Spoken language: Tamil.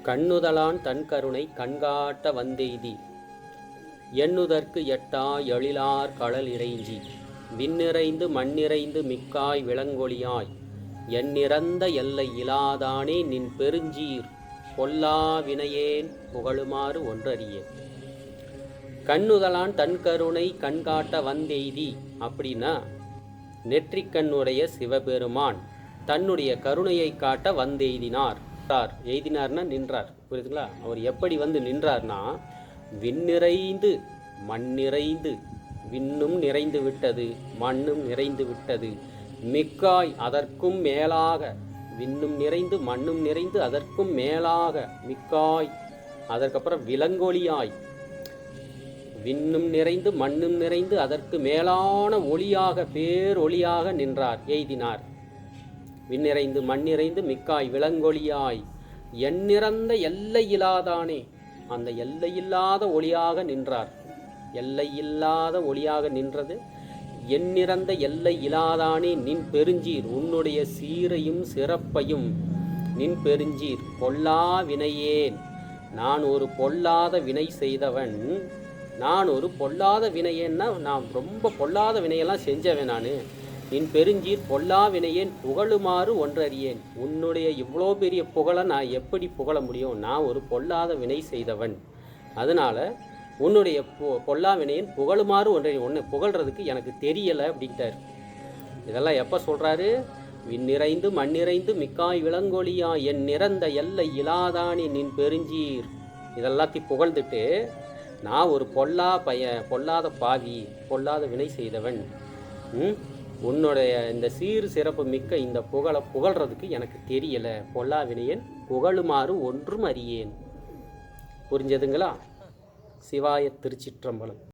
கண்ணுதலான் தன் கருணை கண்காட்ட வந்தெய்தி எண்ணுதற்கு எட்டா எழிலார் கடல் இறைஞ்சி விண்ணிறைந்து மண்ணிறைந்து மிக்காய் விளங்கொழியாய் எண்ணிறந்த எல்லை இலாதானே நின் பெருஞ்சீர் பொல்லா வினையேன் புகழுமாறு ஒன்றறியேன். கண்ணுதலான் தன் கருணை கண்காட்ட வந்தெய்தி அப்படின்னா நெற்றிக்கண்ணுடைய சிவபெருமான் தன்னுடைய கருணையை காட்ட வந்தெய்தினார். எய்தினார்னா நின்றார். புரியுதுங்களா? அவர் எப்படி வந்து நின்றார்னா, விண்ணிறைந்து மண்ணிறைந்து, விண்ணும் நிறைந்து விட்டது மண்ணும் நிறைந்து விட்டது, மிக்காய் அதற்கும் மேலாக, விண்ணும் நிறைந்து மண்ணும் நிறைந்து அதற்கும் மேலாக, மிக்காய் அதற்கப்புறம் விளங்கொழியாய், விண்ணும் நிறைந்து மண்ணும் நிறைந்து அதற்கு மேலான ஒளியாக பேரொளியாக நின்றார், எய்தினார். விண்ணிறைந்து மண்ணிறைந்து மிக்காய் விளங்கொழியாய் எண்ணிறந்த எல்லை இல்லாதானே, அந்த எல்லையில்லாத ஒளியாக நின்றார். எல்லையில்லாத ஒளியாக நின்றது. எண்ணிறந்த எல்லை இல்லாதானே நின் பெருஞ்சீர், உன்னுடைய சீரையும் சிறப்பையும் நின் பெருஞ்சீர் பொல்லா வினையேன், நான் ஒரு பொல்லாத வினை செய்தவன். நான் ஒரு பொல்லாத வினையேன்னா நான் ரொம்ப பொல்லாத வினையெல்லாம் செஞ்சவன். நான் நின் பெருஞ்சீர் பொல்லா வினையேன் புகழுமாறு ஒன்றறியேன். உன்னுடைய இவ்வளோ பெரிய புகழை நான் எப்படி புகழ முடியும்? நான் ஒரு பொல்லாத வினை செய்தவன். அதனால் உன்னுடைய பொல்லா வினையேன் புகழுமாறு ஒன்றறியேன். ஒன்று புகழ்கிறதுக்கு எனக்கு தெரியலை அப்படின்ட்டார். இதெல்லாம் எப்போ சொல்கிறாரு? விண்ணிறைந்து மண்ணிறைந்து மிக்காய் விளங்கொழியா என் நிறந்த எல்லை இலாதானே நின் பெருஞ்சீர், இதெல்லாத்தையும் புகழ்ந்துட்டு நான் ஒரு பொல்லாத பாவி, பொல்லாத வினை செய்தவன், உன்னுடைய இந்த சீர் சிறப்பு மிக்க இந்த புகழ்றதுக்கு எனக்கு தெரியலை, பொல்லா வினையன் புகழுமாறு ஒன்றும் அறியேன். புரிஞ்சதுங்களா? சிவாய திருச்சிற்றம்பலம்.